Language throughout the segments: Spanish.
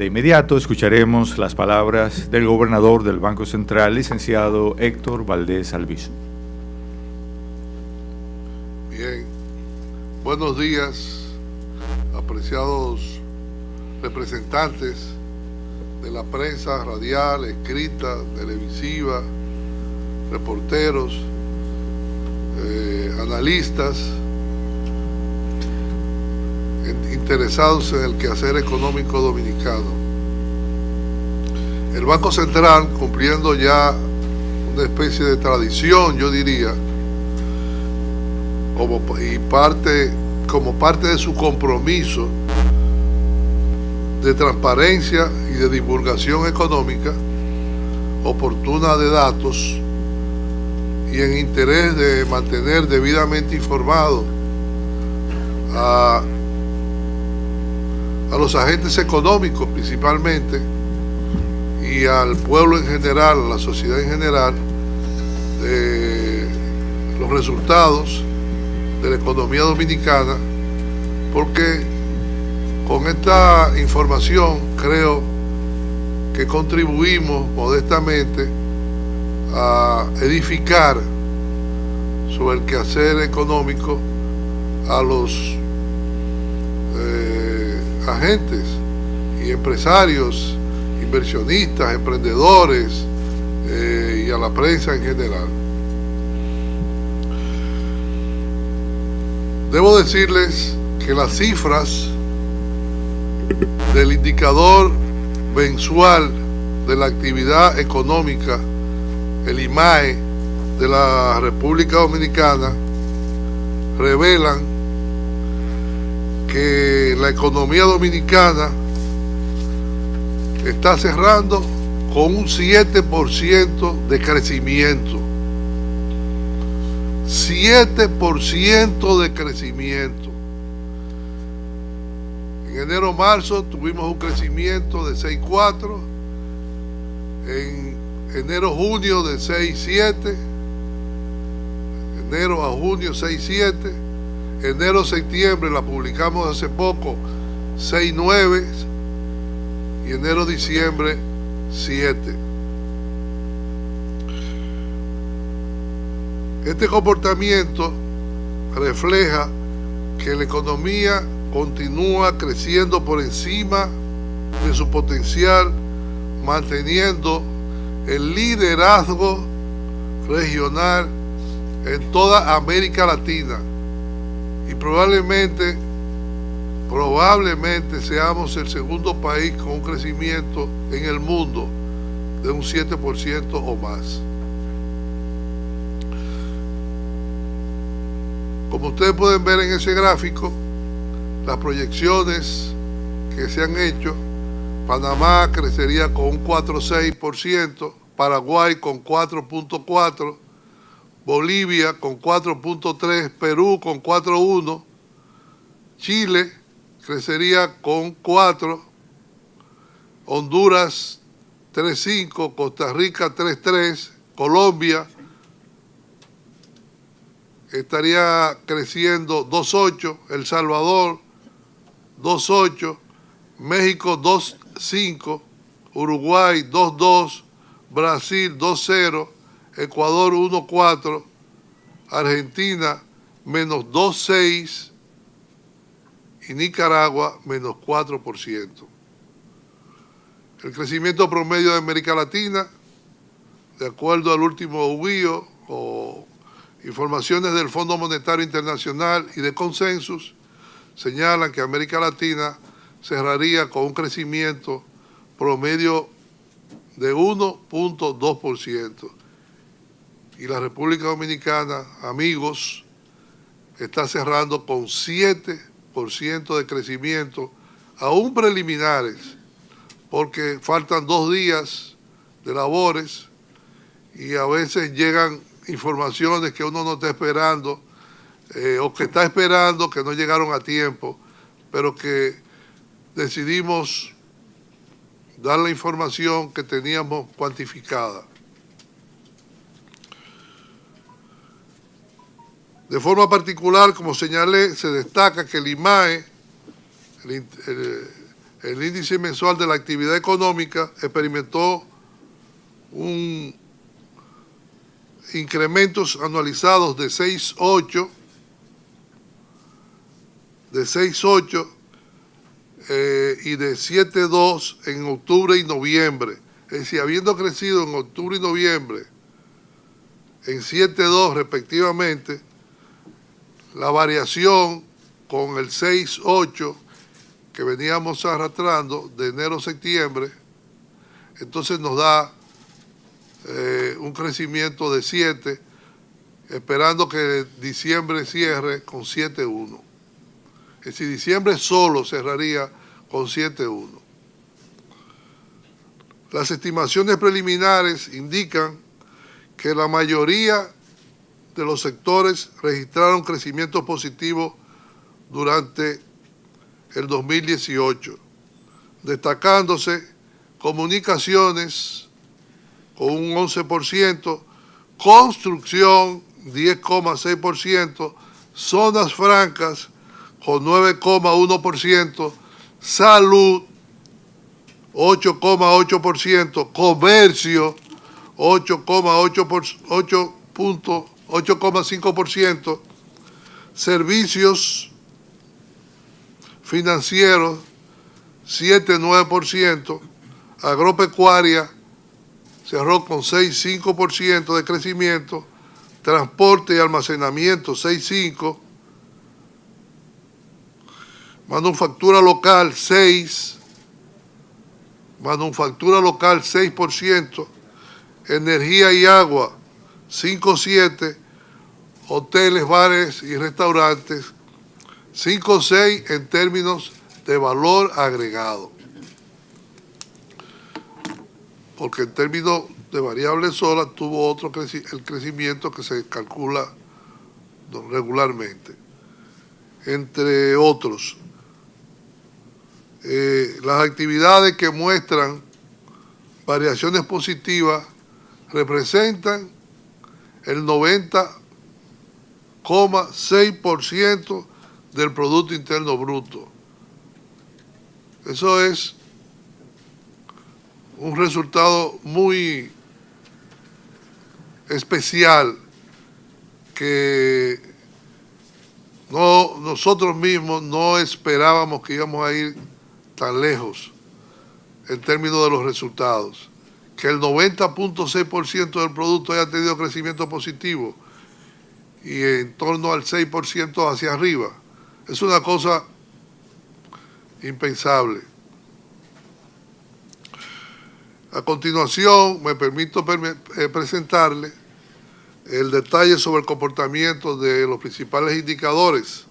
De inmediato escucharemos las palabras del gobernador del Banco Central, licenciado Héctor Valdés Albizu. Bien, buenos días, apreciados representantes de la prensa radial, escrita, televisiva, reporteros, analistas, interesados en el quehacer económico dominicano. El Banco Central, cumpliendo ya una especie de tradición, yo diría, como parte de su compromiso de transparencia y de divulgación económica oportuna de datos y en interés de mantener debidamente informado a los agentes económicos principalmente y al pueblo en general, a la sociedad en general, de los resultados de la economía dominicana, porque con esta información creo que contribuimos modestamente a edificar sobre el quehacer económico a los agentes y empresarios, inversionistas, emprendedores y a la prensa en general. Debo decirles que las cifras del indicador mensual de la actividad económica, el IMAE de la República Dominicana, revelan que la economía dominicana está cerrando con un 7% de crecimiento. 7% de crecimiento. En enero-marzo tuvimos un crecimiento de 6,4%, en enero-junio de 6,7%, enero a junio 6,7%, enero-septiembre la publicamos hace poco 6,9% y enero-diciembre 7%. Este comportamiento refleja que la economía continúa creciendo por encima de su potencial, manteniendo el liderazgo regional en toda América Latina y probablemente seamos el segundo país con un crecimiento en el mundo de un 7% o más. Como ustedes pueden ver en ese gráfico, las proyecciones que se han hecho, Panamá crecería con un 4,6%, Paraguay con 4,4%, Bolivia con 4,3%, Perú con 4,1%, Chile crecería con 4%, Honduras 3,5%, Costa Rica 3,3%, Colombia estaría creciendo 2,8%, El Salvador 2,8%, México 2,5%, Uruguay 2,2%, Brasil 2,0%, Ecuador 1,4%, Argentina menos 2,6% y Nicaragua menos 4%. El crecimiento promedio de América Latina, de acuerdo al último UBIO o informaciones del Fondo Monetario Internacional y de Consensus, señalan que América Latina cerraría con un crecimiento promedio de 1,2%. Y la República Dominicana, amigos, está cerrando con 7% de crecimiento, aún preliminares, porque faltan 2 días de labores y a veces llegan informaciones que uno no está esperando o que está esperando que no llegaron a tiempo, pero que decidimos dar la información que teníamos cuantificada. De forma particular, como señalé, se destaca que el IMAE, el índice mensual de la actividad económica experimentó un incrementos anualizados de 6.8 y de 7.2 en octubre y noviembre. Es decir, habiendo crecido en octubre y noviembre en 7.2 respectivamente, la variación con el 6.8 que veníamos arrastrando de enero a septiembre, entonces nos da un crecimiento de 7, esperando que diciembre cierre con 7.1. Es decir, diciembre solo cerraría con 7.1. Las estimaciones preliminares indican que la mayoría de los sectores registraron crecimiento positivo durante el 2018, destacándose comunicaciones con un 11%, construcción 10,6%, zonas francas con 9,1%, salud 8,8%, comercio 8,5%, servicios financieros 7,9%, agropecuaria cerró con 6,5% de crecimiento, transporte y almacenamiento 6,5%, manufactura local 6%, energía y agua 5,7%, hoteles, bares y restaurantes 5,6% en términos de valor agregado. Porque en términos de variable sola tuvo el crecimiento que se calcula regularmente. Entre otros, las actividades que muestran variaciones positivas representan el 90,6% del Producto Interno Bruto. Eso es un resultado muy especial que nosotros mismos no esperábamos que íbamos a ir tan lejos en términos de los resultados. Que el 90,6% del producto haya tenido crecimiento positivo y en torno al 6% hacia arriba. Es una cosa impensable. A continuación, me permito presentarle el detalle sobre el comportamiento de los principales indicadores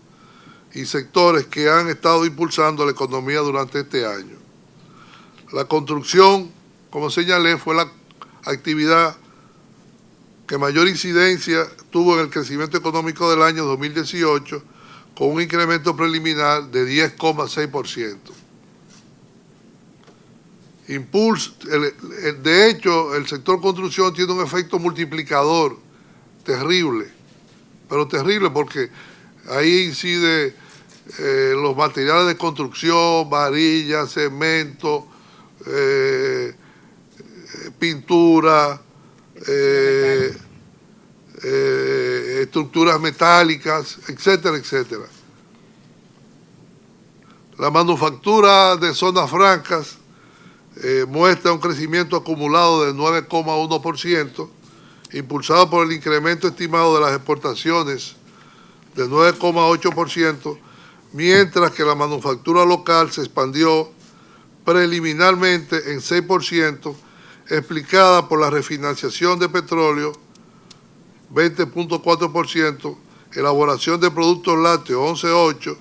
y sectores que han estado impulsando la economía durante este año. La construcción, como señalé, fue la actividad que mayor incidencia tuvo en el crecimiento económico del año 2018, con un incremento preliminar de 10,6%. De hecho, el sector construcción tiene un efecto multiplicador terrible, pero terrible porque ahí incide los materiales de construcción, varillas, cemento, pintura, estructuras metálicas, etcétera, etcétera. La manufactura de zonas francas muestra un crecimiento acumulado del 9,1%, impulsado por el incremento estimado de las exportaciones de 9,8%, mientras que la manufactura local se expandió preliminarmente en 6%, explicada por la refinanciación de petróleo, 20,4%, elaboración de productos lácteos, 11,8%,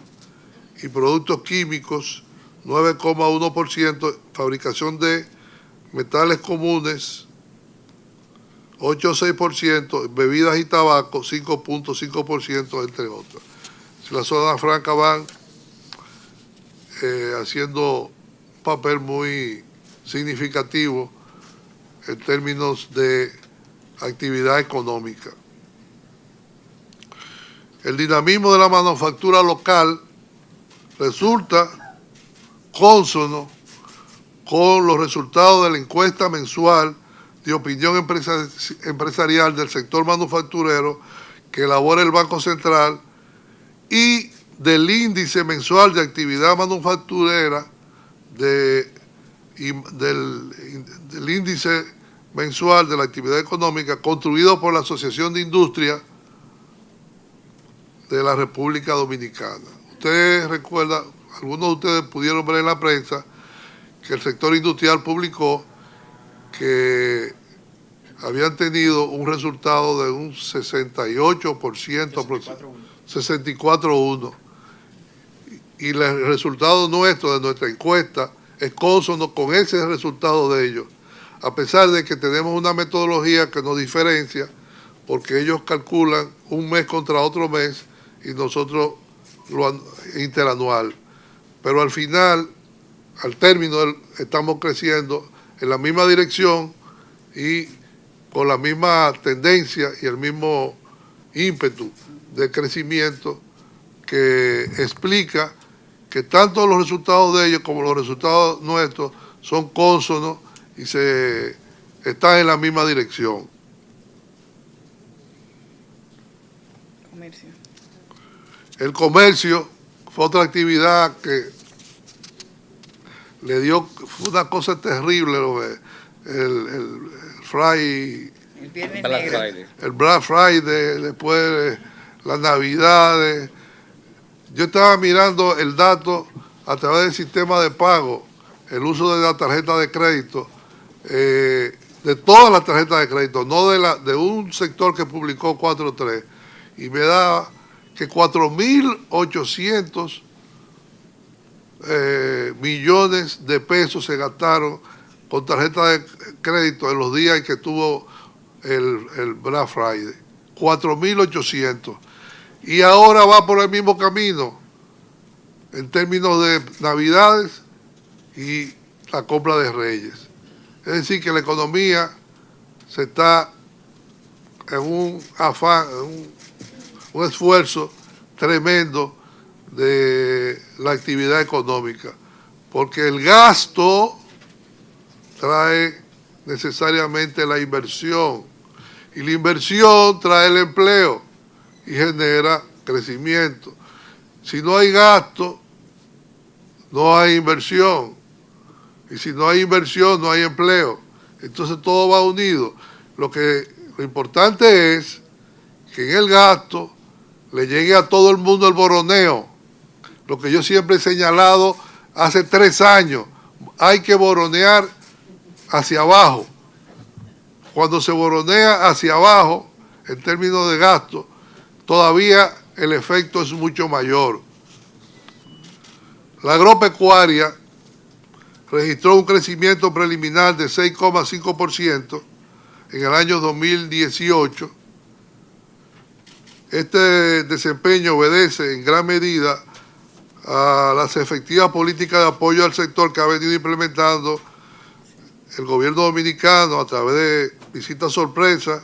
y productos químicos, 9,1%, fabricación de metales comunes, 8,6%, bebidas y tabaco, 5,5%, entre otras. Las zonas francas van haciendo un papel muy significativo en términos de actividad económica. El dinamismo de la manufactura local resulta cónsono con los resultados de la encuesta mensual de opinión empresarial del sector manufacturero que elabora el Banco Central y del índice mensual de actividad manufacturera del índice mensual de la actividad económica construido por la Asociación de Industria de la República Dominicana. Ustedes recuerdan, algunos de ustedes pudieron ver en la prensa que el sector industrial publicó que habían tenido un resultado de un 68%, 64,1%. Y el resultado nuestro, de nuestra encuesta, es cónsono con ese resultado de ellos, a pesar de que tenemos una metodología que nos diferencia, porque ellos calculan un mes contra otro mes y nosotros lo interanual. Pero al final, al término, estamos creciendo en la misma dirección y con la misma tendencia y el mismo ímpetu de crecimiento que explica que tanto los resultados de ellos como los resultados nuestros son cónsonos y están en la misma dirección. Comercio. El comercio fue otra actividad que le dio, fue una cosa terrible, el Viernes Black Negro. Friday. el Black Friday, después de las Navidades. Yo estaba mirando el dato a través del sistema de pago, el uso de la tarjeta de crédito, de todas las tarjetas de crédito, no de un sector que publicó 4.3, y me da que 4.800 millones de pesos se gastaron con tarjeta de crédito en los días en que tuvo el Black Friday. 4.800. Y ahora va por el mismo camino en términos de Navidades y la compra de Reyes. Es decir, que la economía se está en un afán, un esfuerzo tremendo de la actividad económica, porque el gasto trae necesariamente la inversión, y la inversión trae el empleo y genera crecimiento. Si no hay gasto, no hay inversión, y si no hay inversión, no hay empleo. Entonces todo va unido. Lo importante es que en el gasto le llegue a todo el mundo el boroneo. Lo que yo siempre he señalado hace 3 años, hay que boronear hacia abajo. Cuando se boronea hacia abajo, en términos de gasto, todavía el efecto es mucho mayor. La agropecuaria registró un crecimiento preliminar de 6,5% en el año 2018. Este desempeño obedece en gran medida a las efectivas políticas de apoyo al sector que ha venido implementando el gobierno dominicano a través de visitas sorpresas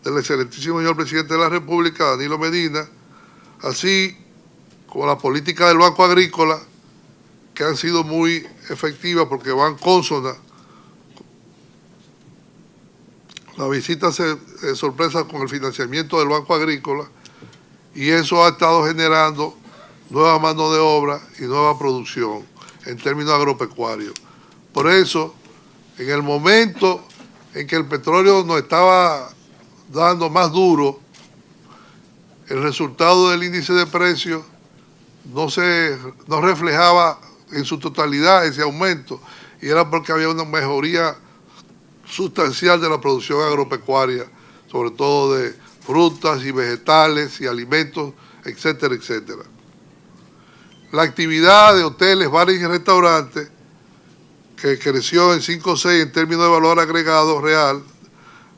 del excelentísimo señor presidente de la República, Danilo Medina, así como la política del Banco Agrícola, que han sido muy efectivas porque van cónsonas. La visita sorpresa con el financiamiento del Banco Agrícola, y eso ha estado generando nueva mano de obra y nueva producción en términos agropecuarios. Por eso, en el momento en que el petróleo nos estaba dando más duro, el resultado del índice de precios no reflejaba en su totalidad ese aumento, y era porque había una mejoría sustancial de la producción agropecuaria, sobre todo de frutas y vegetales y alimentos, etcétera, etcétera. La actividad de hoteles, bares y restaurantes, que creció en 5,6 en términos de valor agregado real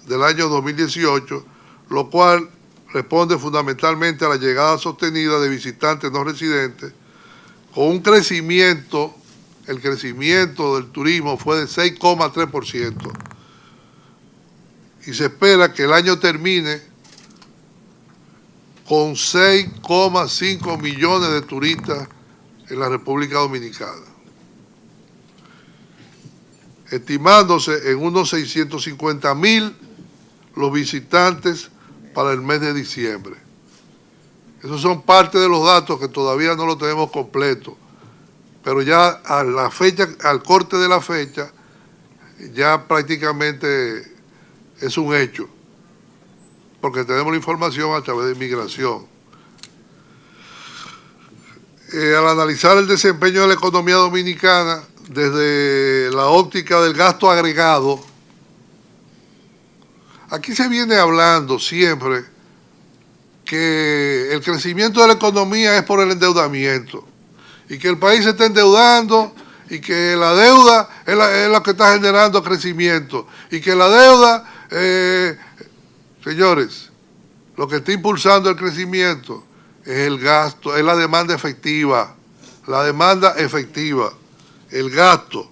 del año 2018, lo cual responde fundamentalmente a la llegada sostenida de visitantes no residentes, con un crecimiento, el crecimiento del turismo fue de 6,3%. Y se espera que el año termine con 6,5 millones de turistas en la República Dominicana. estimándose en unos 650,000 los visitantes para el mes de diciembre. Esos son parte de los datos que todavía no lo tenemos completo, pero ya a la fecha, al corte de la fecha, ya prácticamente es un hecho, porque tenemos la información a través de migración. Al analizar el desempeño de la economía dominicana desde la óptica del gasto agregado, aquí se viene hablando siempre que el crecimiento de la economía es por el endeudamiento y que el país se está endeudando y que la deuda es la que está generando crecimiento y que la deuda, señores, lo que está impulsando el crecimiento es el gasto, es la demanda efectiva, el gasto.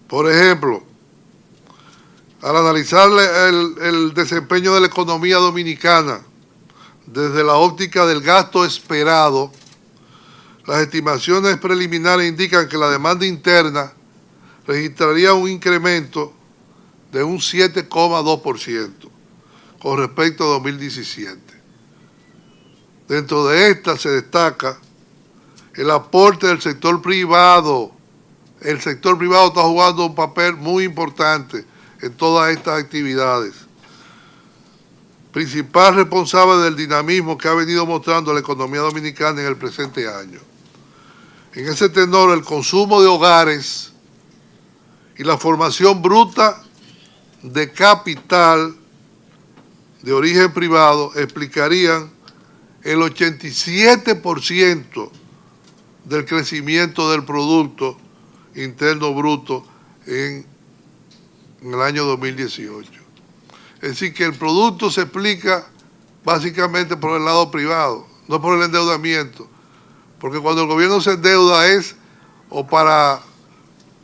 Por ejemplo, al analizar el desempeño de la economía dominicana desde la óptica del gasto esperado, las estimaciones preliminares indican que la demanda interna registraría un incremento de un 7,2% con respecto a 2017. Dentro de esta se destaca el aporte del sector privado. El sector privado está jugando un papel muy importante en todas estas actividades. Principal responsable del dinamismo que ha venido mostrando la economía dominicana en el presente año. En ese tenor, el consumo de hogares y la formación bruta de capital de origen privado explicarían el 87% del crecimiento del Producto Interno Bruto en el año 2018. Es decir, que el producto se explica básicamente por el lado privado, no por el endeudamiento. Porque cuando el gobierno se endeuda es o para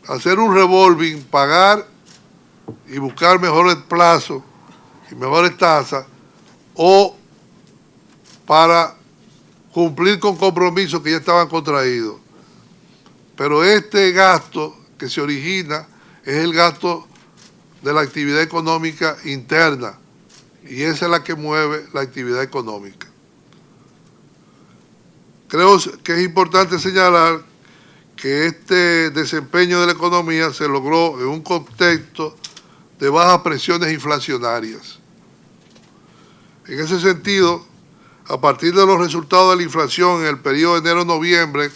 hacer un revolving, pagar y buscar mejores plazos y mejores tasas, o para cumplir con compromisos que ya estaban contraídos. Pero este gasto que se origina es el gasto de la actividad económica interna, y esa es la que mueve la actividad económica. Creo que es importante señalar que este desempeño de la economía se logró en un contexto de bajas presiones inflacionarias. En ese sentido, a partir de los resultados de la inflación en el periodo de enero-noviembre,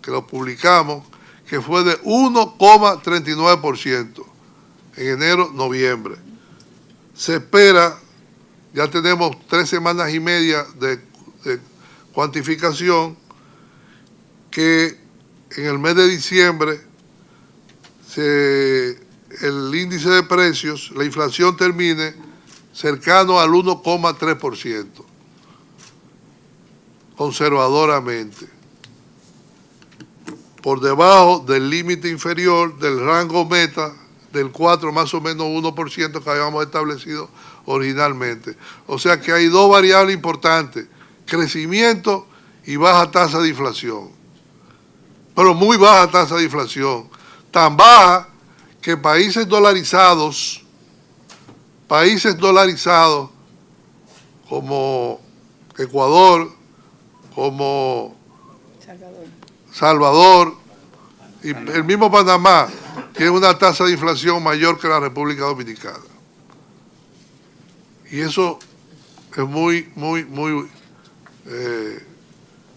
que lo publicamos, que fue de 1,39% en enero-noviembre. Se espera, ya tenemos 3 semanas y media de cuantificación, que en el mes de diciembre el índice de precios, la inflación termine cercano al 1,3%, conservadoramente, por debajo del límite inferior del rango meta del 4, más o menos 1% que habíamos establecido originalmente. O sea que hay dos variables importantes: crecimiento y baja tasa de inflación. Pero muy baja tasa de inflación, tan baja que países dolarizados como Ecuador, como Salvador y el mismo Panamá tiene una tasa de inflación mayor que la República Dominicana. Y eso es muy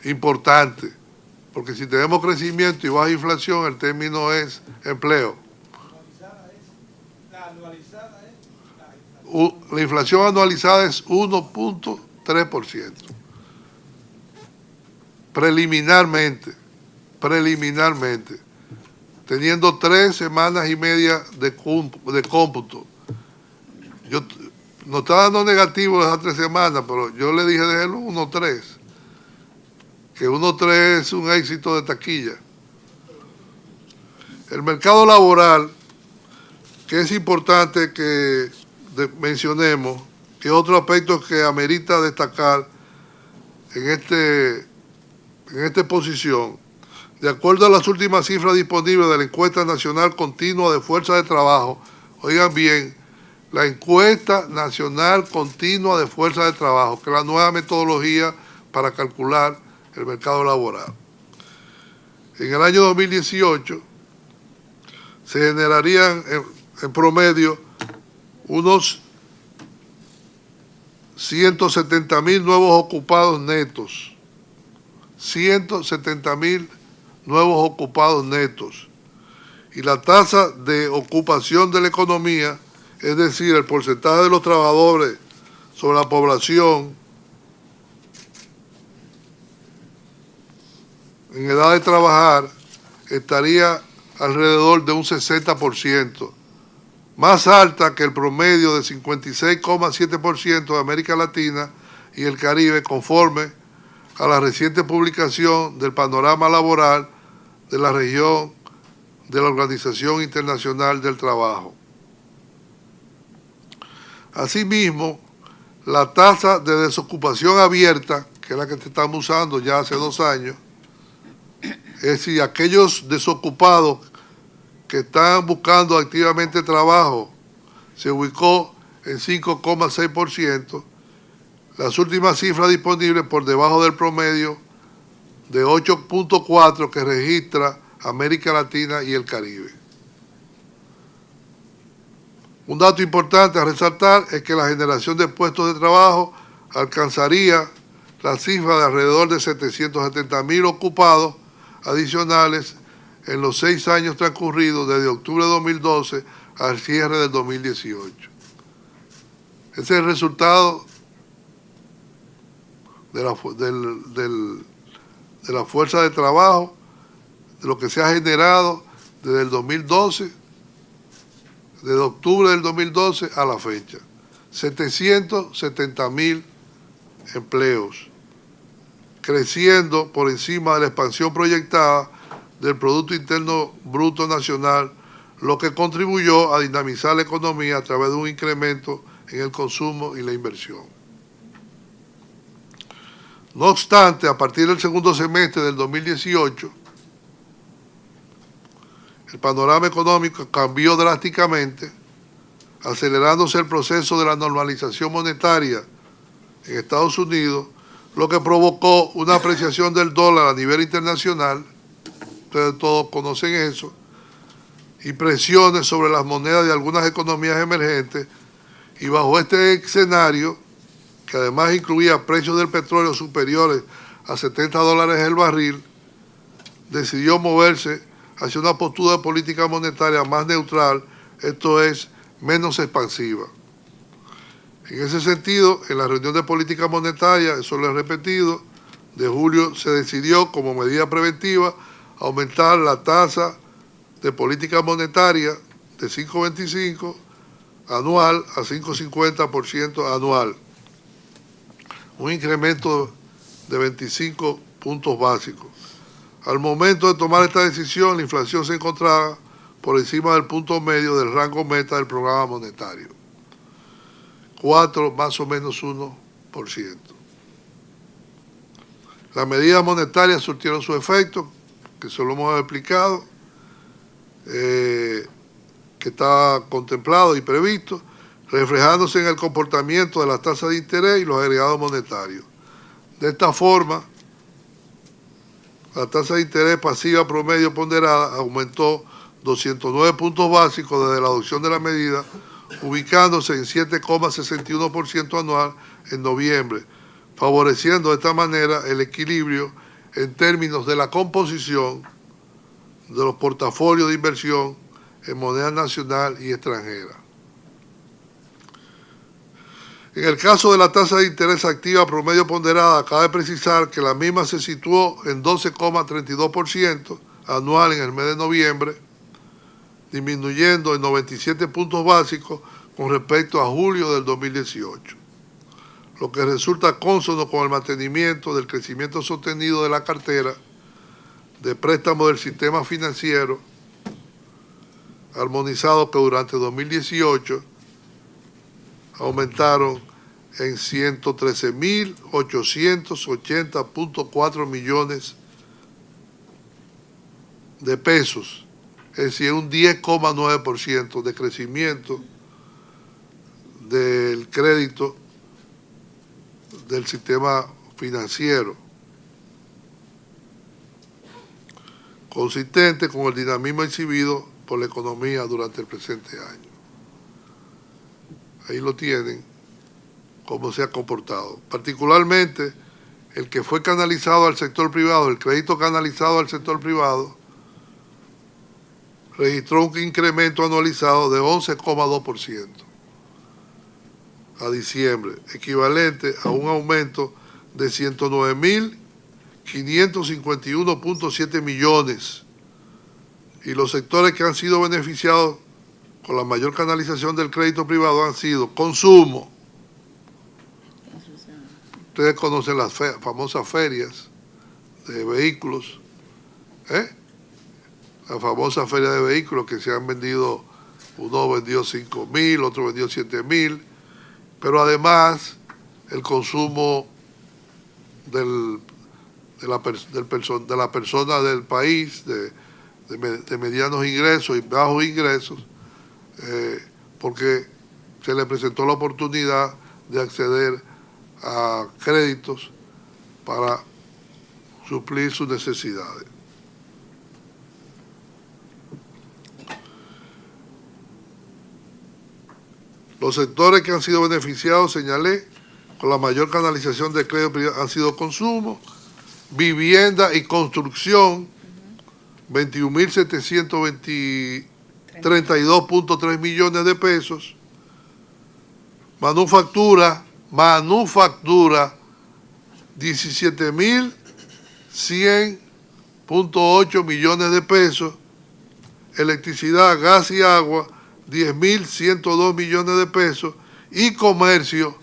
importante, porque si tenemos crecimiento y baja inflación, el término es empleo. La inflación anualizada es 1,3%. Preliminarmente, teniendo 3 semanas y media de cómputo. No está dando negativo esas 3 semanas, pero yo le dije de él 1,3, que 1,3 es un éxito de taquilla. El mercado laboral, que es importante que mencionemos, que es otro aspecto que amerita destacar en esta exposición. De acuerdo a las últimas cifras disponibles de la encuesta nacional continua de fuerza de trabajo, oigan bien, la encuesta nacional continua de fuerza de trabajo, que es la nueva metodología para calcular el mercado laboral. En el año 2018 se generarían en promedio unos 170.000 nuevos ocupados netos. 170.000 nuevos ocupados netos. Y la tasa de ocupación de la economía, es decir, el porcentaje de los trabajadores sobre la población en edad de trabajar, estaría alrededor de un 60%, más alta que el promedio de 56,7% de América Latina y el Caribe, conforme a la reciente publicación del panorama laboral de la región de la Organización Internacional del Trabajo. Asimismo, la tasa de desocupación abierta, que es la que estamos usando ya hace 2 años, es decir, aquellos desocupados que están buscando activamente trabajo, se ubicó en 5,6%, las últimas cifras disponibles por debajo del promedio de 8,4% que registra América Latina y el Caribe. Un dato importante a resaltar es que la generación de puestos de trabajo alcanzaría la cifra de alrededor de 770.000 ocupados adicionales en los 6 años transcurridos desde octubre de 2012 al cierre del 2018. Ese es el resultado de la fuerza de trabajo, de lo que se ha generado desde el 2012, desde octubre del 2012 a la fecha. 770.000 empleos, creciendo por encima de la expansión proyectada del Producto Interno Bruto Nacional, lo que contribuyó a dinamizar la economía a través de un incremento en el consumo y la inversión. No obstante, a partir del segundo semestre del 2018, el panorama económico cambió drásticamente, acelerándose el proceso de la normalización monetaria en Estados Unidos, lo que provocó una apreciación del dólar a nivel internacional, ustedes todos conocen eso, y presiones sobre las monedas de algunas economías emergentes, y bajo este escenario, que además incluía precios del petróleo superiores a $70 el barril, decidió moverse hacia una postura de política monetaria más neutral, esto es, menos expansiva. En ese sentido, en la reunión de política monetaria, eso lo he repetido, de julio se decidió como medida preventiva aumentar la tasa de política monetaria de 5,25 anual a 5,50% anual, un incremento de 25 puntos básicos. Al momento de tomar esta decisión, la inflación se encontraba por encima del punto medio del rango meta del programa monetario, 4 más o menos 1%. Las medidas monetarias surtieron su efecto, que eso lo hemos explicado, que estaba contemplado y previsto, reflejándose en el comportamiento de las tasas de interés y los agregados monetarios. De esta forma, la tasa de interés pasiva promedio ponderada aumentó 209 puntos básicos desde la adopción de la medida, ubicándose en 7,61% anual en noviembre, favoreciendo de esta manera el equilibrio en términos de la composición de los portafolios de inversión en moneda nacional y extranjera. En el caso de la tasa de interés activa promedio ponderada, cabe precisar que la misma se situó en 12,32% anual en el mes de noviembre, disminuyendo en 97 puntos básicos con respecto a julio del 2018, lo que resulta cónsono con el mantenimiento del crecimiento sostenido de la cartera de préstamos del sistema financiero armonizado, que durante 2018 aumentaron en 113.880.4 millones de pesos, es decir, un 10,9% de crecimiento del crédito del sistema financiero, consistente con el dinamismo exhibido por la economía durante el presente año. Ahí lo tienen, cómo se ha comportado. Particularmente, el que fue canalizado al sector privado, el crédito canalizado al sector privado, registró un incremento anualizado de 11,2% a diciembre, equivalente a un aumento de 109.551.7 millones. Y los sectores que han sido beneficiados con la mayor canalización del crédito privado han sido consumo. Ustedes conocen las famosas ferias de vehículos, la famosa feria de vehículos que se han vendido, uno vendió 5.000, otro vendió 7.000, pero además el consumo de la persona del país, de medianos ingresos y bajos ingresos, porque se le presentó la oportunidad de acceder a créditos para suplir sus necesidades. Los sectores que han sido beneficiados, señalé, con la mayor canalización de crédito privado han sido consumo, vivienda y construcción, 21.732.3 millones de pesos, manufactura, 17.100.8 millones de pesos, electricidad, gas y agua, 10.102 millones de pesos, y comercio,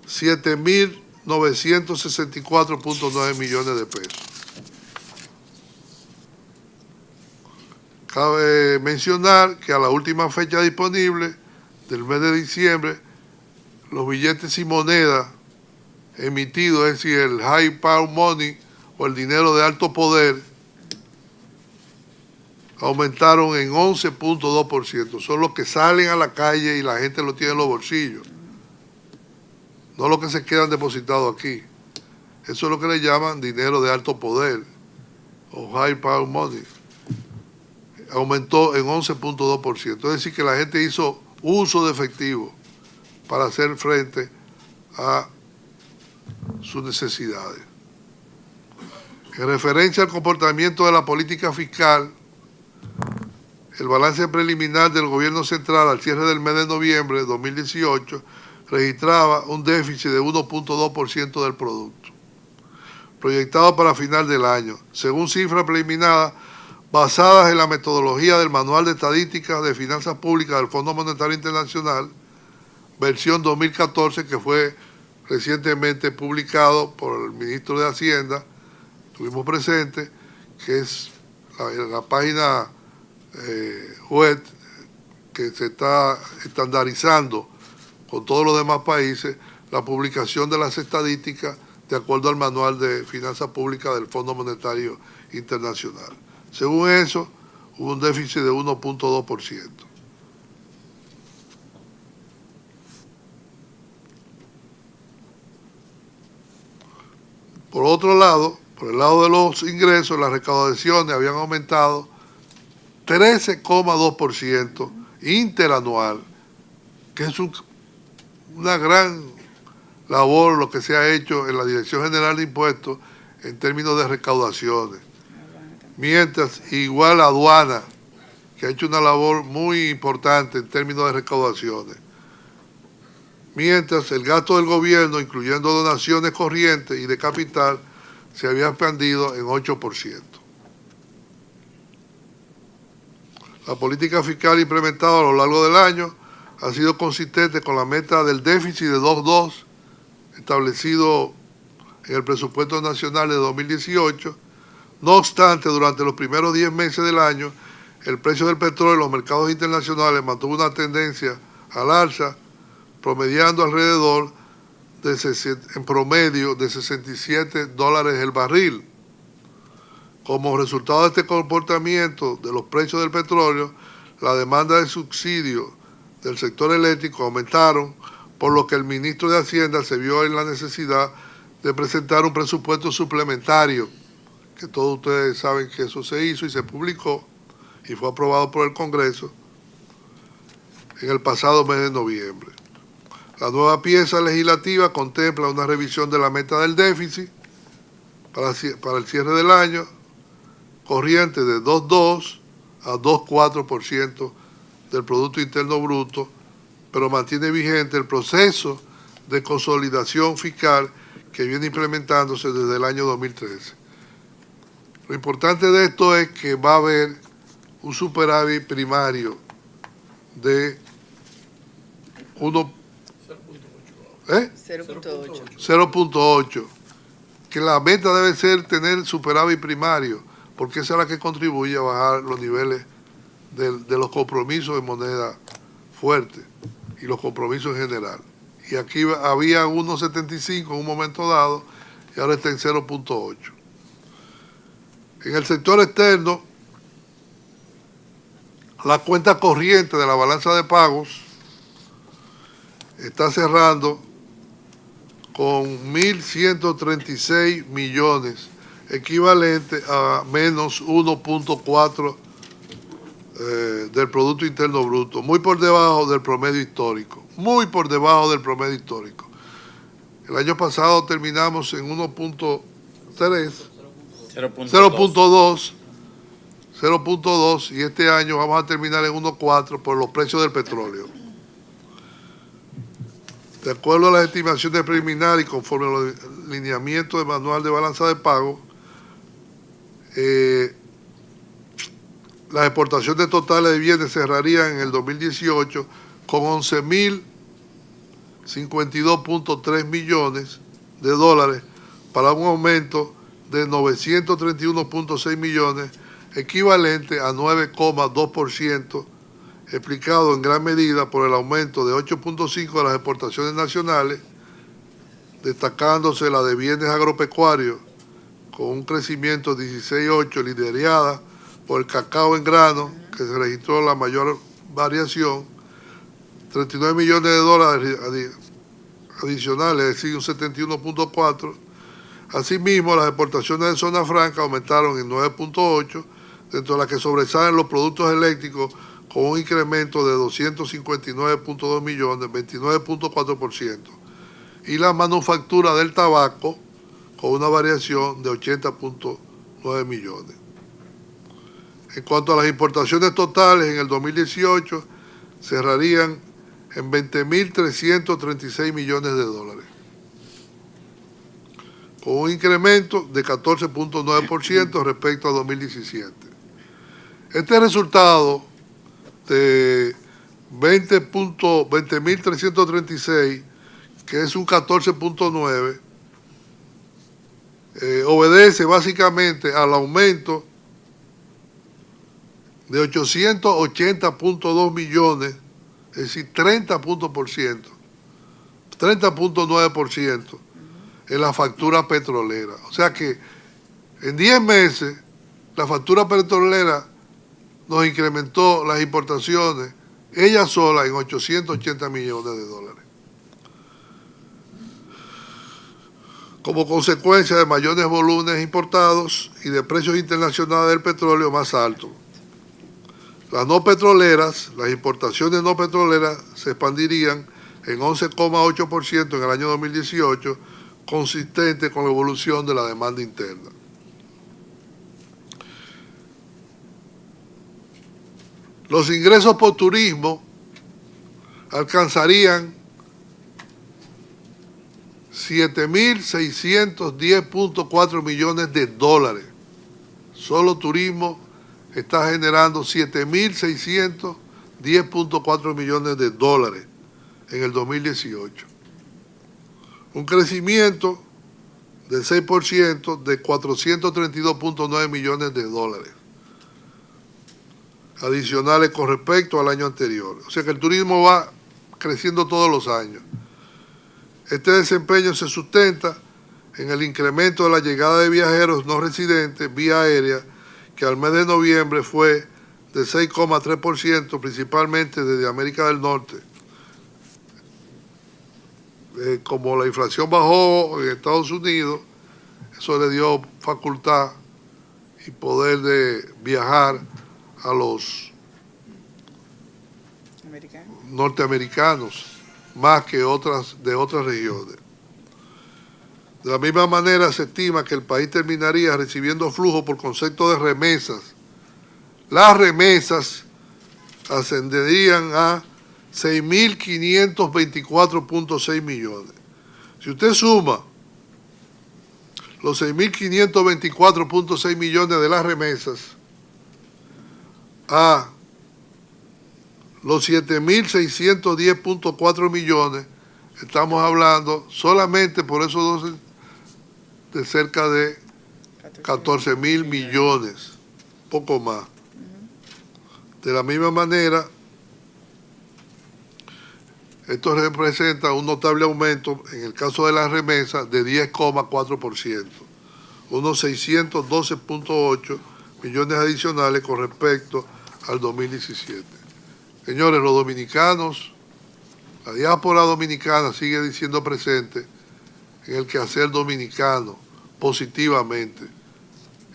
7.964.9 millones de pesos. Cabe mencionar que a la última fecha disponible del mes de diciembre, los billetes y moneda emitidos, es decir, el high power money o el dinero de alto poder, aumentaron en 11.2%. Son los que salen a la calle y la gente lo tiene en los bolsillos, no los que se quedan depositados aquí. Eso es lo que le llaman dinero de alto poder o high power money. Aumentó en 11.2%. Es decir, que la gente hizo uso de efectivo para hacer frente a sus necesidades. En referencia al comportamiento de la política fiscal, el balance preliminar del gobierno central al cierre del mes de noviembre de 2018 registraba un déficit de 1.2% del producto, proyectado para final del año, según cifras preliminares basadas en la metodología del Manual de Estadísticas de Finanzas Públicas del Fondo Monetario Internacional, versión 2014, que fue recientemente publicado por el ministro de Hacienda, estuvimos presentes, que es la página web que se está estandarizando con todos los demás países la publicación de las estadísticas de acuerdo al Manual de Finanzas Públicas del Fondo Monetario Internacional. Según eso, hubo un déficit de 1.2%. Por otro lado, por el lado de los ingresos, las recaudaciones habían aumentado 13,2% interanual, que es una gran labor lo que se ha hecho en la Dirección General de Impuestos en términos de recaudaciones. Mientras, igual la aduana, que ha hecho una labor muy importante en términos de recaudaciones. Mientras el gasto del gobierno, incluyendo donaciones corrientes y de capital, se había expandido en 8%. La política fiscal implementada a lo largo del año ha sido consistente con la meta del déficit de 2.2 establecido en el presupuesto nacional de 2018. No obstante, durante los primeros 10 meses del año, el precio del petróleo en los mercados internacionales mantuvo una tendencia al alza, promediando alrededor en promedio de $67 el barril, Como resultado de este comportamiento de los precios del petróleo, la demanda de subsidio del sector eléctrico aumentaron, por lo que el ministro de Hacienda se vio en la necesidad de presentar un presupuesto suplementario, que todos ustedes saben que eso se hizo y se publicó y fue aprobado por el Congreso en el pasado mes de noviembre. La nueva pieza legislativa contempla una revisión de la meta del déficit para el cierre del año, corriente de 2,2 a 2,4% del Producto Interno Bruto, pero mantiene vigente el proceso de consolidación fiscal que viene implementándose desde el año 2013. Lo importante de esto es que va a haber un superávit primario de 0.8, que la meta debe ser tener superávit primario, porque esa es la que contribuye a bajar los niveles de los compromisos de moneda fuerte y los compromisos en general. Y aquí había 1.75 en un momento dado y ahora está en 0.8. En el sector externo, la cuenta corriente de la balanza de pagos está cerrando con 1.136 millones, equivalente a menos 1.4 del Producto Interno Bruto, muy por debajo del promedio histórico, muy por debajo del promedio histórico. El año pasado terminamos en 1.3, 0.2 y este año vamos a terminar en 1.4 por los precios del petróleo. De acuerdo a las estimaciones preliminares y conforme a los lineamientos del manual de balanza de pago, las exportaciones totales de bienes cerrarían en el 2018 con 11.052.3 millones de dólares para un aumento de 931.6 millones, equivalente a 9,2%, explicado en gran medida por el aumento de 8.5 de las exportaciones nacionales, destacándose la de bienes agropecuarios, con un crecimiento de 16,8, liderada por el cacao en grano, que se registró la mayor variación, 39 millones de dólares adicionales, es decir, un 71.4. Asimismo, las exportaciones de zona franca aumentaron en 9.8, dentro de las que sobresalen los productos eléctricos con un incremento de 259.2 millones, 29.4%, y la manufactura del tabaco con una variación de 80.9 millones. En cuanto a las importaciones totales, en el 2018 cerrarían en 20.336 millones de dólares, con un incremento de 14.9% respecto a 2017. Este resultado de 20.336, que es un 14.9, obedece básicamente al aumento de 880.2 millones, es decir, 30.9% en la factura petrolera. O sea que en 10 meses la factura petrolera nos incrementó las importaciones, ella sola, en 880 millones de dólares. Como consecuencia de mayores volúmenes importados y de precios internacionales del petróleo más altos. Las no petroleras, las importaciones no petroleras se expandirían en 11,8% en el año 2018, consistente con la evolución de la demanda interna. Los ingresos por turismo alcanzarían 7.610.4 millones de dólares. Solo turismo está generando 7.610.4 millones de dólares en el 2018. Un crecimiento del 6% de 432.9 millones de dólares adicionales con respecto al año anterior. O sea que el turismo va creciendo todos los años. Este desempeño se sustenta en el incremento de la llegada de viajeros no residentes vía aérea, que al mes de noviembre fue de 6,3%, principalmente desde América del Norte. Como la inflación bajó en Estados Unidos, eso le dio facultad y poder de viajar a los norteamericanos más que de otras regiones. De la misma manera se estima que el país terminaría recibiendo flujo por concepto de remesas. Las remesas ascenderían a 6.524.6 millones. Si usted suma los 6.524.6 millones de las remesas a los 7.610.4 millones, estamos hablando solamente por esos dos de cerca de 14.000 millones, poco más. De la misma manera, esto representa un notable aumento en el caso de las remesas de 10,4%, unos 612.8 millones adicionales con respecto al 2017. Señores, los dominicanos, la diáspora dominicana sigue diciendo presente en el quehacer dominicano positivamente,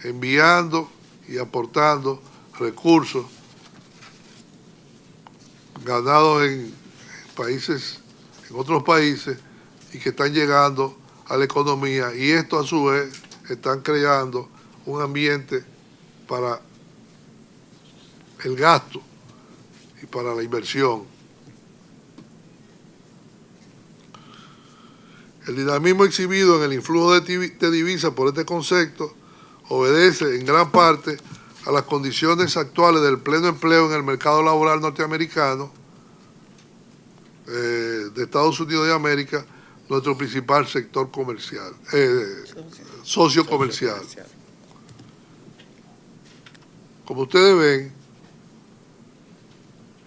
enviando y aportando recursos ganados en otros países y que están llegando a la economía, y esto a su vez están creando un ambiente para el gasto y para la inversión. El dinamismo exhibido en el influjo de divisas por este concepto obedece en gran parte a las condiciones actuales del pleno empleo en el mercado laboral norteamericano de Estados Unidos de América, nuestro principal sector comercial, socio comercial. Como ustedes ven,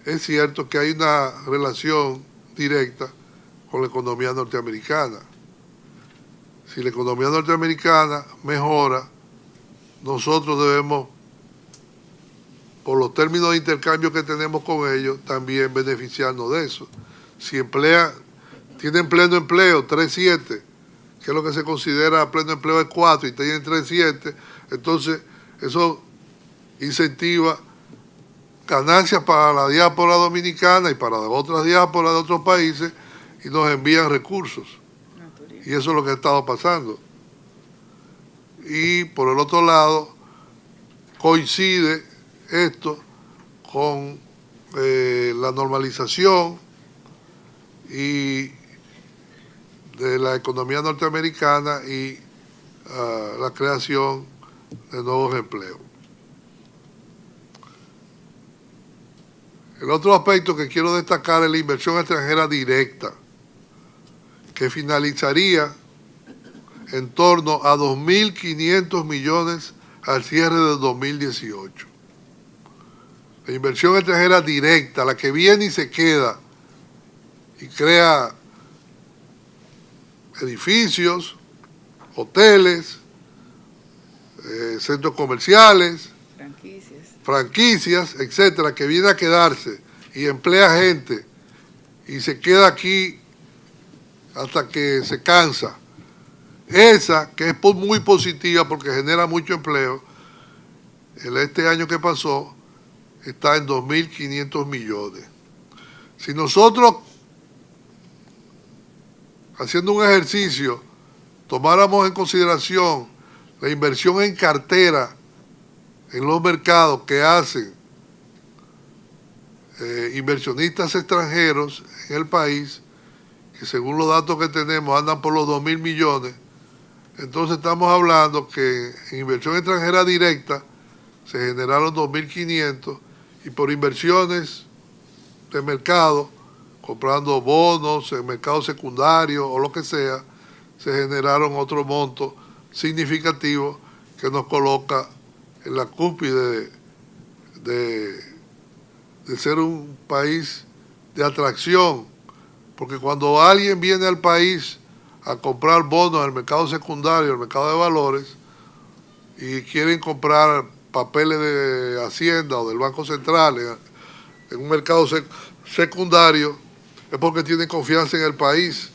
es cierto que hay una relación directa con la economía norteamericana. Si la economía norteamericana mejora, nosotros debemos, por los términos de intercambio que tenemos con ellos, también beneficiarnos de eso. Si tienen pleno empleo, 3.7, que es lo que se considera pleno empleo de 4, y tienen 3.7, entonces eso incentiva ganancias para la diáspora dominicana y para otras diásporas de otros países, y nos envían recursos. Y eso es lo que ha estado pasando. Y por el otro lado, coincide esto con la normalización y de la economía norteamericana y la creación de nuevos empleos. El otro aspecto que quiero destacar es la inversión extranjera directa, que finalizaría en torno a 2.500 millones al cierre del 2018. La inversión extranjera directa, la que viene y se queda y crea edificios, hoteles, centros comerciales, franquicias, etcétera, que viene a quedarse y emplea gente y se queda aquí hasta que se cansa. Esa, que es muy positiva porque genera mucho empleo, este año que pasó está en 2.500 millones. Si nosotros, haciendo un ejercicio, tomáramos en consideración la inversión en cartera en los mercados que hacen inversionistas extranjeros en el país, que según los datos que tenemos andan por los 2.000 millones, entonces estamos hablando que en inversión extranjera directa se generaron 2.500, y por inversiones de mercado, comprando bonos en mercados secundarios o lo que sea, se generaron otro monto significativo que nos coloca en la cúspide de ser un país de atracción, porque cuando alguien viene al país a comprar bonos en el mercado secundario, el mercado de valores, y quieren comprar papeles de Hacienda o del Banco Central en un mercado secundario, es porque tienen confianza en el país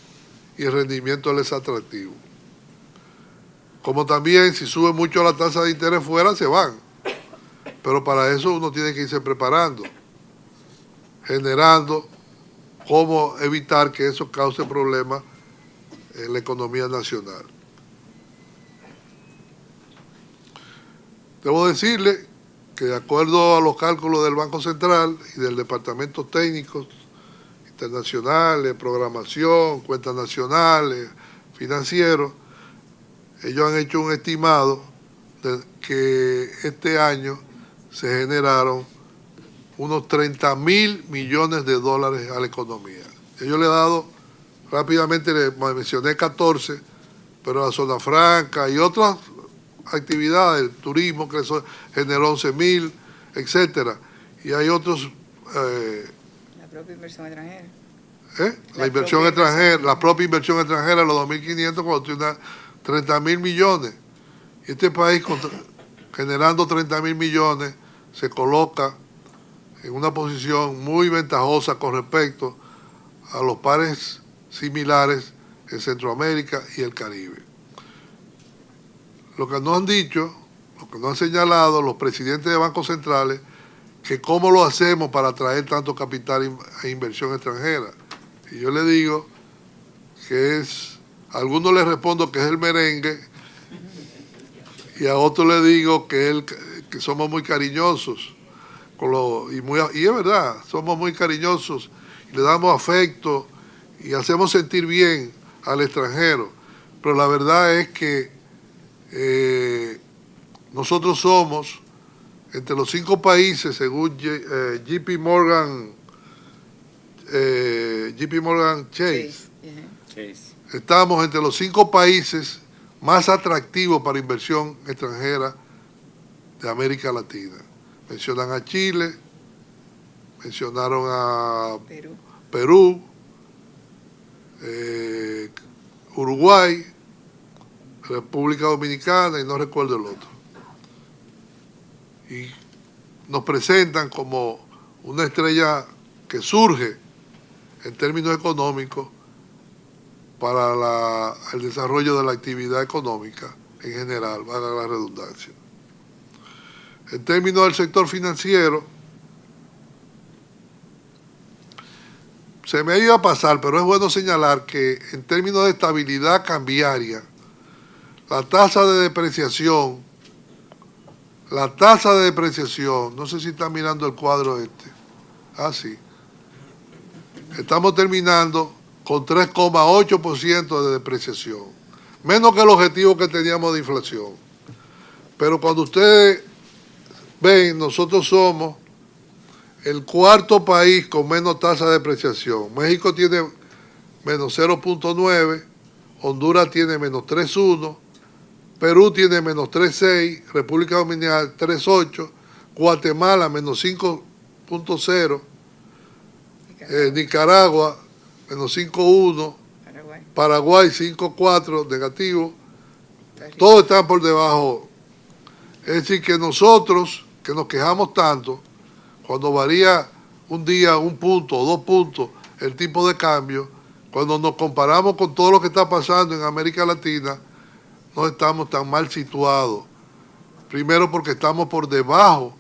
y el rendimiento les es atractivo. Como también, si sube mucho la tasa de interés fuera, se van. Pero para eso uno tiene que irse preparando, generando cómo evitar que eso cause problemas en la economía nacional. Debo decirle que de acuerdo a los cálculos del Banco Central y del Departamento Técnicos Internacionales, Programación, Cuentas Nacionales, Financieros, ellos han hecho un estimado de que este año se generaron unos 30.000 millones de dólares a la economía. Yo le he dado, rápidamente le mencioné 14, pero la zona franca y otras actividades, el turismo que generó 11.000, etcétera. Y hay otros... la propia inversión extranjera. La inversión extranjera, la propia inversión extranjera, los 2.500 cuando tiene 30.000 millones. Y este país, generando 30.000 millones, se coloca en una posición muy ventajosa con respecto a los pares similares en Centroamérica y el Caribe. Lo que nos han dicho, lo que nos han señalado los presidentes de bancos centrales, que cómo lo hacemos para atraer tanto capital e inversión extranjera. Y yo le digo que a algunos les respondo que es el merengue, y a otros les digo que somos muy cariñosos, y es verdad, somos muy cariñosos, y le damos afecto, y hacemos sentir bien al extranjero, pero la verdad es que nosotros somos, entre los 5 países, según JP Morgan Chase, estamos entre los 5 países más atractivos para inversión extranjera de América Latina. Mencionan a Chile, mencionaron a Perú, Uruguay, República Dominicana y no recuerdo el otro. Y nos presentan como una estrella que surge en términos económicos para el desarrollo de la actividad económica en general, valga la redundancia. En términos del sector financiero, se me iba a pasar, pero es bueno señalar que en términos de estabilidad cambiaria, la tasa de depreciación, no sé si están mirando el cuadro sí. Estamos terminando con 3,8% de depreciación, menos que el objetivo que teníamos de inflación. Pero cuando ustedes ven, nosotros somos el 4º país con menos tasa de depreciación. México tiene menos 0,9, Honduras tiene menos 3,1, Perú tiene menos 3,6, República Dominicana 3,8, Guatemala menos 5,0, Nicaragua menos 5,1, Paraguay 5,4 negativo, todos están por debajo. Es decir, que nosotros, que nos quejamos tanto, cuando varía un día 1 punto o 2 puntos el tipo de cambio, cuando nos comparamos con todo lo que está pasando en América Latina, no estamos tan mal situados. Primero porque estamos por debajo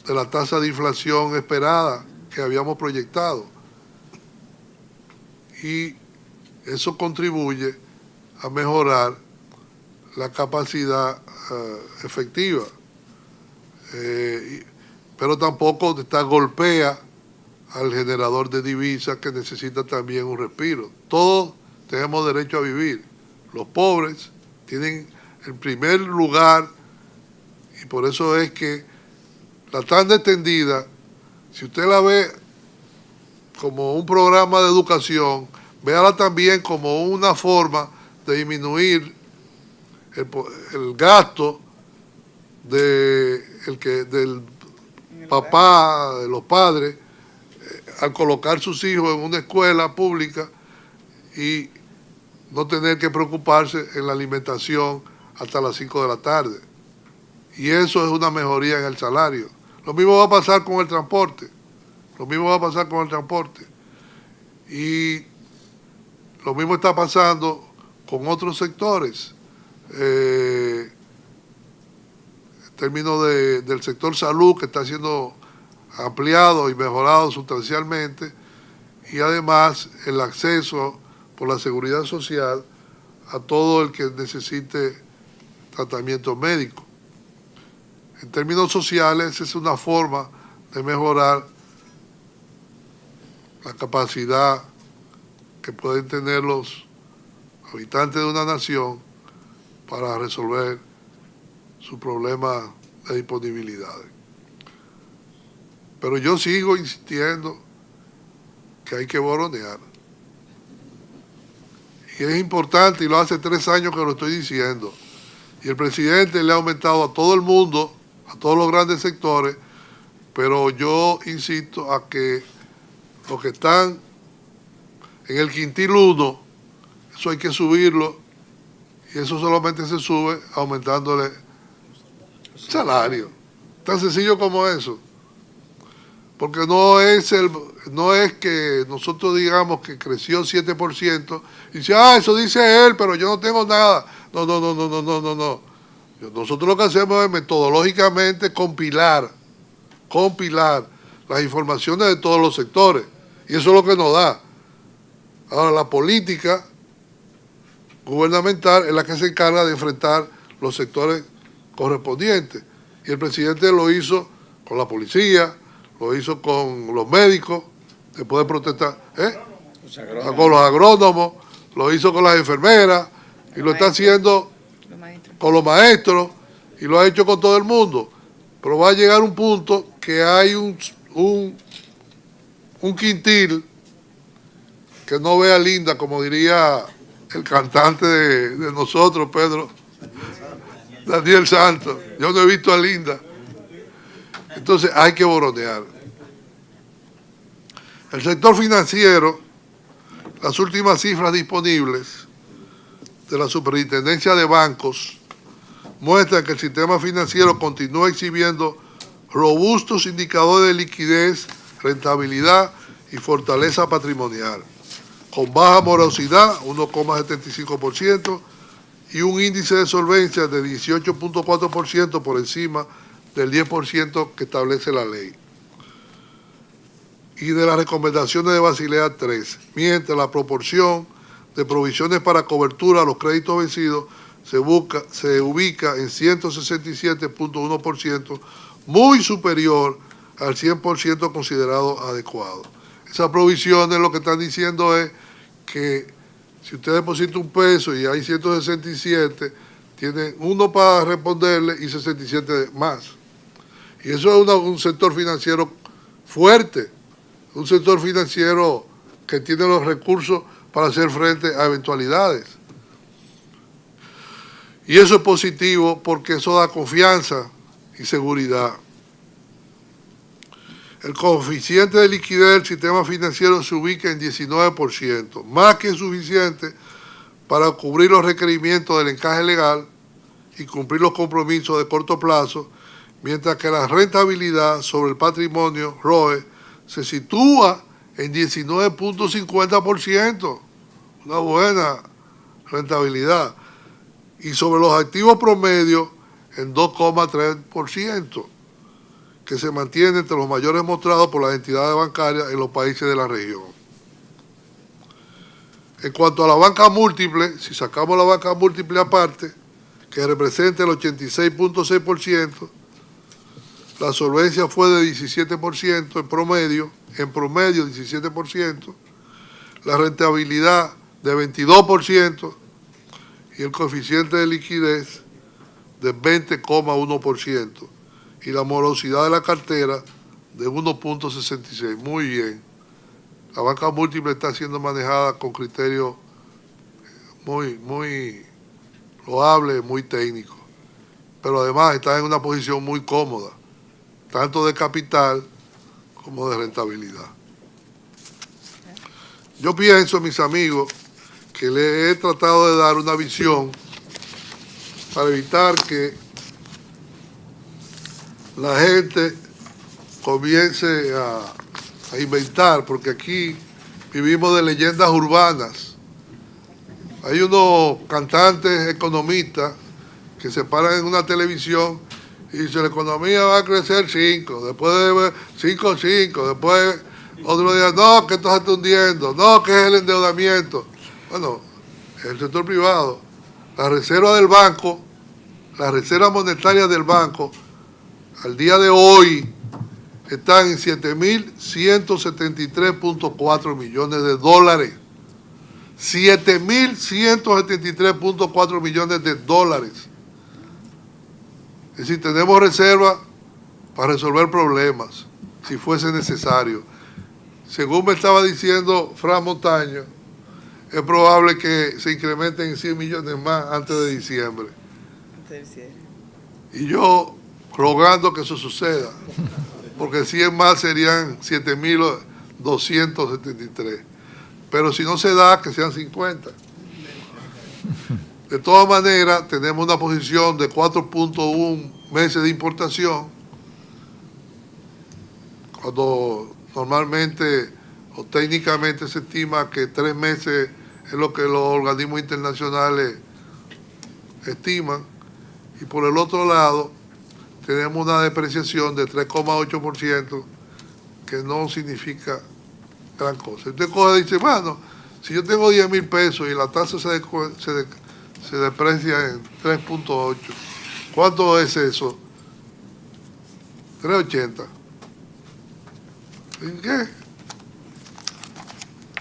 de la tasa de inflación esperada que habíamos proyectado. Y eso contribuye a mejorar la capacidad efectiva. Pero tampoco golpea al generador de divisas, que necesita también un respiro. Todos tenemos derecho a vivir. Los pobres tienen el primer lugar, y por eso es que la tanda extendida, si usted la ve como un programa de educación, véala también como una forma de disminuir el gasto del papá, de los padres, al colocar sus hijos en una escuela pública, y no tener que preocuparse en la alimentación hasta las 5 de la tarde. Y eso es una mejoría en el salario. Lo mismo va a pasar con el transporte. Lo mismo va a pasar con el transporte. Y lo mismo está pasando con otros sectores. En términos del sector salud, que está siendo ampliado y mejorado sustancialmente, y además el acceso por la seguridad social a todo el que necesite tratamiento médico. En términos sociales, es una forma de mejorar la capacidad que pueden tener los habitantes de una nación para resolver su problema de disponibilidades. Pero yo sigo insistiendo que hay que boronear. Y es importante, y lo hace 3 años que lo estoy diciendo, y el presidente le ha aumentado a todo el mundo, a todos los grandes sectores, pero yo insisto a que los que están en el quintil 1, eso hay que subirlo, y eso solamente se sube aumentándole salario. Tan sencillo como eso. Porque no es que nosotros digamos que creció 7% y dice, eso dice él, pero yo no tengo nada. No. Nosotros lo que hacemos es metodológicamente compilar las informaciones de todos los sectores. Y eso es lo que nos da. Ahora, la política gubernamental es la que se encarga de enfrentar los sectores correspondientes. Y el presidente lo hizo con la policía, lo hizo con los médicos, después de protestar, con los agrónomos, lo hizo con las enfermeras, y lo está haciendo con los maestros, y lo ha hecho con todo el mundo. Pero va a llegar un punto que hay un quintil que no vea linda, como diría el cantante de nosotros, Pedro, Daniel Santos. Yo no he visto a Linda. Entonces hay que boronear. El sector financiero, las últimas cifras disponibles de la Superintendencia de Bancos muestran que el sistema financiero continúa exhibiendo robustos indicadores de liquidez, rentabilidad y fortaleza patrimonial, con baja morosidad, 1,75%, y un índice de solvencia de 18.4% por encima del 10% que establece la ley y de las recomendaciones de Basilea III, mientras la proporción de provisiones para cobertura a los créditos vencidos se ubica en 167.1%, muy superior al 100% considerado adecuado. Esas provisiones lo que están diciendo es que si usted deposita $1 y hay 167, tienen 1 para responderle y 67 más. Y eso es un sector financiero fuerte, un sector financiero que tiene los recursos para hacer frente a eventualidades. Y eso es positivo porque eso da confianza y seguridad. El coeficiente de liquidez del sistema financiero se ubica en 19%, más que suficiente para cubrir los requerimientos del encaje legal y cumplir los compromisos de corto plazo, mientras que la rentabilidad sobre el patrimonio ROE se sitúa en 19.50%, una buena rentabilidad, y sobre los activos promedios en 2,3%, que se mantiene entre los mayores mostrados por las entidades bancarias en los países de la región. En cuanto a la banca múltiple, si sacamos la banca múltiple aparte, que representa el 86.6%, la solvencia fue de 17% en promedio 17%, la rentabilidad de 22% y el coeficiente de liquidez de 20,1%. Y la morosidad de la cartera de 1.66. Muy bien. La banca múltiple está siendo manejada con criterios muy loables, muy técnicos. Pero además está en una posición muy cómoda, tanto de capital como de rentabilidad. Yo pienso, mis amigos, que le he tratado de dar una visión para evitar que la gente comience a inventar, porque aquí vivimos de leyendas urbanas. Hay unos cantantes economistas que se paran en una televisión y dicen la economía va a crecer 5, después de 5, después otro día, no, que esto se está hundiendo, no, que es el endeudamiento. Bueno, el sector privado, la reserva del banco, la reserva monetaria del banco, al día de hoy están en 7.173.4 millones de dólares. 7.173.4 millones de dólares. Es decir, tenemos reserva para resolver problemas, si fuese necesario. Según me estaba diciendo Fran Montaño, es probable que se incrementen en 100 millones más antes de diciembre. Y yo rogando que eso suceda, porque 100 más serían 7.273. Pero si no se da, que sean 50. De todas maneras, tenemos una posición de 4.1 meses de importación, cuando normalmente o técnicamente se estima que 3 meses es lo que los organismos internacionales estiman. Y por el otro lado, tenemos una depreciación de 3,8%, que no significa gran cosa. Usted coge y dice, bueno, si yo tengo 10,000 pesos y la tasa se deprecia en 3.8, ¿cuánto es eso? 3.80. ¿En qué?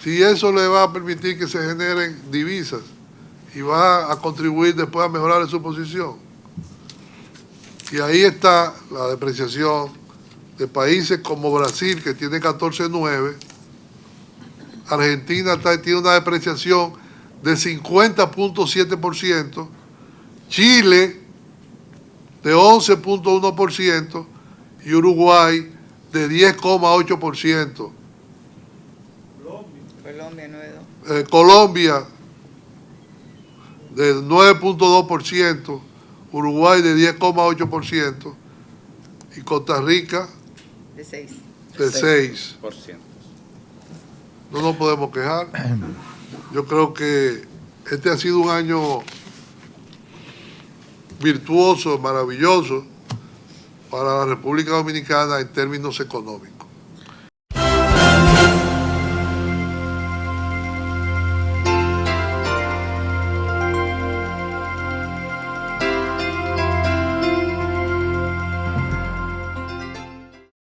Si eso le va a permitir que se generen divisas y va a contribuir después a mejorar su posición. Y ahí está la depreciación de países como Brasil, que tiene 14.9. Argentina tiene una depreciación de 50.7%, Chile de 11.1% y Uruguay de 10,8%. Colombia de 9.2%, Uruguay de 10,8% y Costa Rica de 6. De 6%. No nos podemos quejar. Yo creo que este ha sido un año virtuoso, maravilloso para la República Dominicana en términos económicos.